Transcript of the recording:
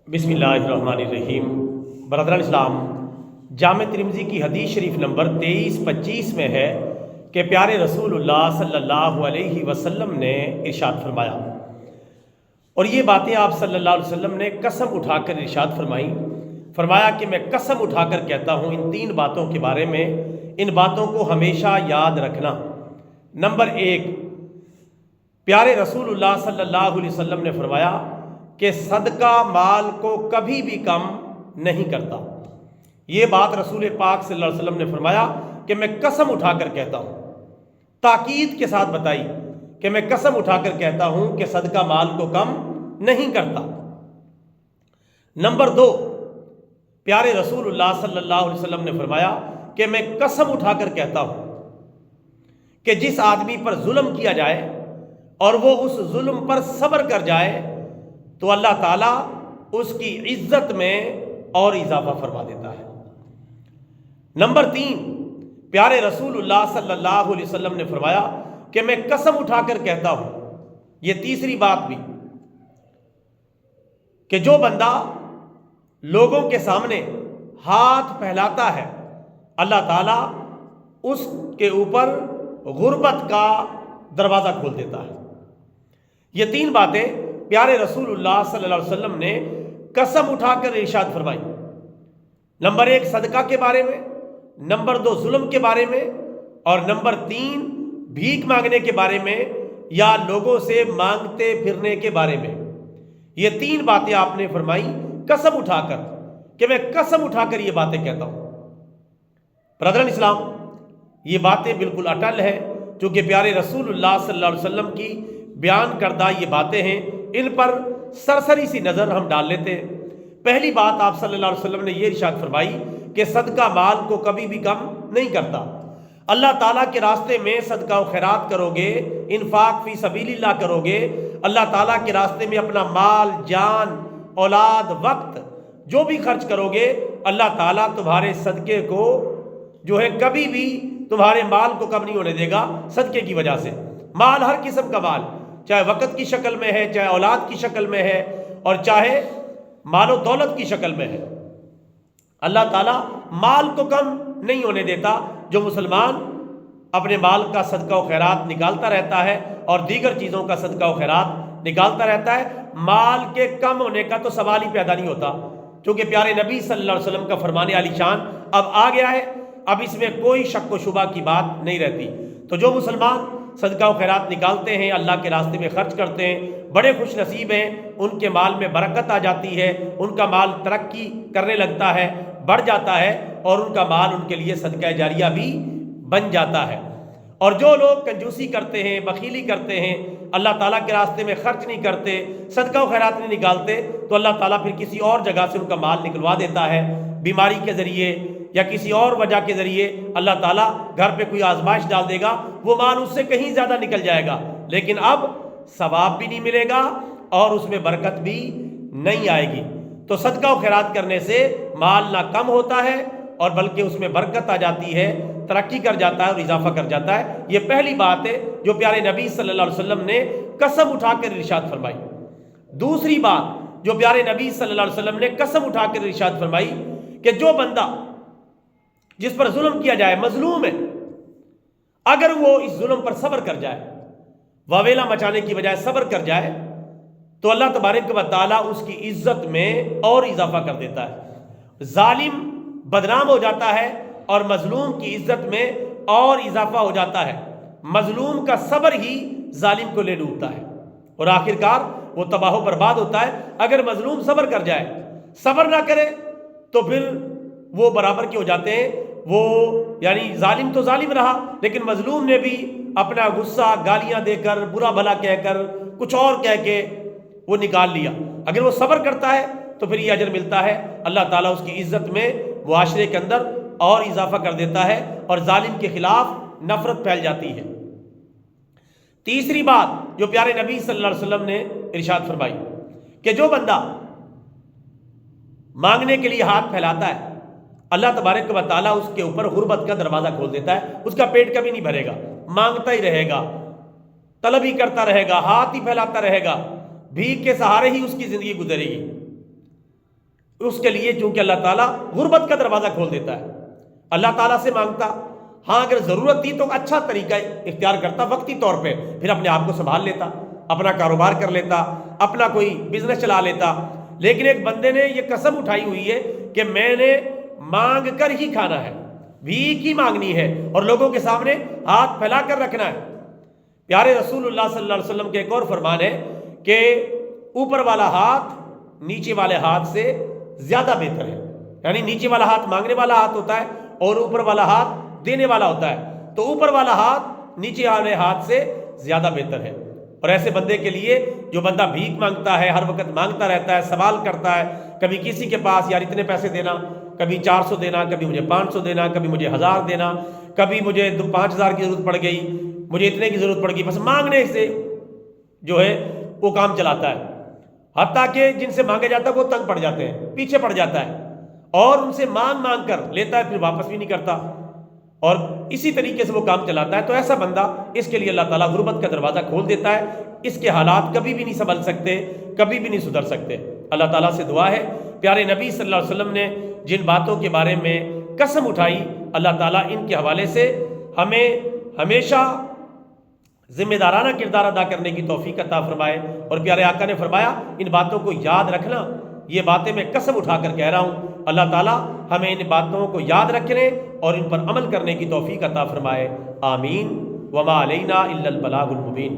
بسم اللہ الرحمن الرحیم۔ برادران اسلام، جامع ترمذی کی حدیث شریف نمبر 2325 میں ہے کہ پیارے رسول اللہ صلی اللہ علیہ وسلم نے ارشاد فرمایا، اور یہ باتیں آپ صلی اللہ علیہ وسلم نے قسم اٹھا کر ارشاد فرمایا کہ میں قسم اٹھا کر کہتا ہوں ان تین باتوں کے بارے میں، ان باتوں کو ہمیشہ یاد رکھنا۔ نمبر 1، پیارے رسول اللہ صلی اللہ علیہ وسلم نے فرمایا کہ صدقہ مال کو کبھی بھی کم نہیں کرتا۔ یہ بات رسول پاک صلی اللہ علیہ وسلم نے فرمایا کہ میں قسم اٹھا کر کہتا ہوں، تاکید کے ساتھ بتائی کہ میں قسم اٹھا کر کہتا ہوں کہ صدقہ مال کو کم نہیں کرتا۔ نمبر 2، پیارے رسول اللہ صلی اللہ علیہ وسلم نے فرمایا کہ میں قسم اٹھا کر کہتا ہوں کہ جس آدمی پر ظلم کیا جائے اور وہ اس ظلم پر صبر کر جائے تو اللہ تعالیٰ اس کی عزت میں اور اضافہ فرما دیتا ہے۔ نمبر 3، پیارے رسول اللہ صلی اللہ علیہ وسلم نے فرمایا کہ میں قسم اٹھا کر کہتا ہوں، یہ تیسری بات بھی، کہ جو بندہ لوگوں کے سامنے ہاتھ پھیلاتا ہے اللہ تعالیٰ اس کے اوپر غربت کا دروازہ کھول دیتا ہے۔ یہ تین باتیں پیارے رسول اللہ صلی اللہ علیہ وسلم نے قسم اٹھا کر ارشاد فرمائی۔ نمبر 1 صدقہ کے بارے میں، نمبر 2 ظلم کے بارے میں، اور نمبر 3 بھیک مانگنے کے بارے میں یا لوگوں سے مانگتے پھرنے کے بارے میں۔ یہ تین باتیں آپ نے فرمائی قسم اٹھا کر کہ میں قسم اٹھا کر یہ باتیں کہتا ہوں۔ برادران اسلام، یہ باتیں بالکل اٹل ہے، چونکہ پیارے رسول اللہ صلی اللہ علیہ وسلم کی بیان کردہ یہ باتیں ہیں، ان پر سرسری سی نظر ہم ڈال لیتے ہیں۔ پہلی بات آپ صلی اللہ علیہ وسلم نے یہ ارشاد فرمائی کہ صدقہ مال کو کبھی بھی کم نہیں کرتا۔ اللہ تعالیٰ کے راستے میں صدقہ و خیرات کرو گے، انفاق فی سبیل اللہ کرو گے، اللہ تعالیٰ کے راستے میں اپنا مال، جان، اولاد، وقت جو بھی خرچ کرو گے، اللہ تعالیٰ تمہارے صدقے کو جو ہے کبھی بھی تمہارے مال کو کم نہیں ہونے دے گا۔ صدقے کی وجہ سے مال، ہر قسم کا مال، چاہے وقت کی شکل میں ہے، چاہے اولاد کی شکل میں ہے، اور چاہے مال و دولت کی شکل میں ہے، اللہ تعالیٰ مال کو کم نہیں ہونے دیتا۔ جو مسلمان اپنے مال کا صدقہ و خیرات نکالتا رہتا ہے اور دیگر چیزوں کا صدقہ و خیرات نکالتا رہتا ہے، مال کے کم ہونے کا تو سوال ہی پیدا نہیں ہوتا، چونکہ پیارے نبی صلی اللہ علیہ وسلم کا فرمان عالی شان اب آ گیا ہے، اب اس میں کوئی شک و شبہ کی بات نہیں رہتی۔ تو جو مسلمان صدقہ و خیرات نکالتے ہیں، اللہ کے راستے میں خرچ کرتے ہیں، بڑے خوش نصیب ہیں، ان کے مال میں برکت آ جاتی ہے، ان کا مال ترقی کرنے لگتا ہے، بڑھ جاتا ہے، اور ان کا مال ان کے لیے صدقہ جاریہ بھی بن جاتا ہے۔ اور جو لوگ کنجوسی کرتے ہیں، بخیلی کرتے ہیں، اللہ تعالیٰ کے راستے میں خرچ نہیں کرتے، صدقہ و خیرات نہیں نکالتے، تو اللہ تعالیٰ پھر کسی اور جگہ سے ان کا مال نکلوا دیتا ہے، بیماری کے ذریعے یا کسی اور وجہ کے ذریعے اللہ تعالیٰ گھر پہ کوئی آزمائش ڈال دے گا، وہ مال اس سے کہیں زیادہ نکل جائے گا، لیکن اب ثواب بھی نہیں ملے گا اور اس میں برکت بھی نہیں آئے گی۔ تو صدقہ و خیرات کرنے سے مال نہ کم ہوتا ہے اور بلکہ اس میں برکت آ جاتی ہے، ترقی کر جاتا ہے اور اضافہ کر جاتا ہے۔ یہ پہلی بات ہے جو پیارے نبی صلی اللہ علیہ وسلم نے قسم اٹھا کر ارشاد فرمائی۔ دوسری بات جو پیارے نبی صلی اللہ علیہ وسلم نے قسم اٹھا کر ارشاد فرمائی کہ جو بندہ جس پر ظلم کیا جائے، مظلوم ہے، اگر وہ اس ظلم پر صبر کر جائے، واویلا مچانے کی بجائے صبر کر جائے، تو اللہ تبارک و تعالیٰ اس کی عزت میں اور اضافہ کر دیتا ہے۔ ظالم بدنام ہو جاتا ہے اور مظلوم کی عزت میں اور اضافہ ہو جاتا ہے۔ مظلوم کا صبر ہی ظالم کو لے ڈوبتا ہے اور آخرکار وہ تباہ و برباد ہوتا ہے۔ اگر مظلوم صبر کر جائے، صبر نہ کرے، تو پھر وہ برابر کے ہو جاتے ہیں، وہ یعنی ظالم تو ظالم رہا، لیکن مظلوم نے بھی اپنا غصہ گالیاں دے کر، برا بھلا کہہ کر، کچھ اور کہہ کے وہ نکال لیا۔ اگر وہ صبر کرتا ہے تو پھر یہ اجر ملتا ہے، اللہ تعالیٰ اس کی عزت میں معاشرے کے اندر اور اضافہ کر دیتا ہے اور ظالم کے خلاف نفرت پھیل جاتی ہے۔ تیسری بات جو پیارے نبی صلی اللہ علیہ وسلم نے ارشاد فرمائی کہ جو بندہ مانگنے کے لیے ہاتھ پھیلاتا ہے، اللہ تبارک و تعالیٰ اس کے اوپر غربت کا دروازہ کھول دیتا ہے، اس کا پیٹ کبھی نہیں بھرے گا، مانگتا ہی رہے گا، طلب ہی کرتا رہے گا، ہاتھ ہی پھیلاتا رہے گا، بھیک کے سہارے ہی اس کی زندگی گزرے گی۔ اس کے لیے چونکہ اللہ تعالیٰ غربت کا دروازہ کھول دیتا ہے، اللہ تعالیٰ سے مانگتا، ہاں اگر ضرورت تھی تو اچھا طریقہ اختیار کرتا وقتی طور پہ، پھر اپنے آپ کو سنبھال لیتا، اپنا کاروبار کر لیتا، اپنا کوئی بزنس چلا لیتا۔ لیکن ایک بندے نے یہ قسم اٹھائی ہوئی ہے کہ میں نے مانگ کر ہی کھانا ہے، بھیک ہی مانگنی ہے اور لوگوں کے سامنے ہاتھ پھیلا کر رکھنا ہے۔ پیارے رسول اللہ صلی اللہ علیہ وسلم کے ایک اور فرمان ہے کہ اوپر والا ہاتھ نیچے والے ہاتھ سے زیادہ بہتر ہے، یعنی نیچے والا ہاتھ مانگنے والا ہاتھ ہوتا ہے اور اوپر والا ہاتھ دینے والا ہوتا ہے، تو اوپر والا ہاتھ نیچے والے ہاتھ سے زیادہ بہتر ہے۔ اور ایسے بندے کے لیے جو بندہ بھیک مانگتا ہے، ہر وقت مانگتا رہتا ہے، سوال کرتا ہے، کبھی کسی کے پاس یار اتنے پیسے دینا، کبھی 400 دینا، کبھی مجھے 500 دینا، کبھی مجھے 1000 دینا، کبھی مجھے 5000 کی ضرورت پڑ گئی، مجھے اتنے کی ضرورت پڑ گئی، بس مانگنے سے جو ہے وہ کام چلاتا ہے، حتیٰ کہ جن سے مانگے جاتا ہے وہ تنگ پڑ جاتے ہیں، پیچھے پڑ جاتا ہے اور ان سے مانگ مانگ کر لیتا ہے، پھر واپس بھی نہیں کرتا اور اسی طریقے سے وہ کام چلاتا ہے۔ تو ایسا بندہ، اس کے لیے اللہ تعالیٰ غربت کا دروازہ کھول دیتا ہے، اس کے حالات کبھی بھی نہیں سنبھل سکتے، کبھی بھی نہیں سدھر سکتے۔ اللہ تعالیٰ سے دعا ہے، پیارے نبی صلی اللہ علیہ وسلم نے جن باتوں کے بارے میں قسم اٹھائی، اللہ تعالیٰ ان کے حوالے سے ہمیں ہمیشہ ذمہ دارانہ کردار ادا کرنے کی توفیق عطا فرمائے۔ اور پیارے آقا نے فرمایا ان باتوں کو یاد رکھنا، یہ باتیں میں قسم اٹھا کر کہہ رہا ہوں، اللہ تعالیٰ ہمیں ان باتوں کو یاد رکھنے اور ان پر عمل کرنے کی توفیق عطا فرمائے، آمین۔ وما علینا الا البلاغ المبین۔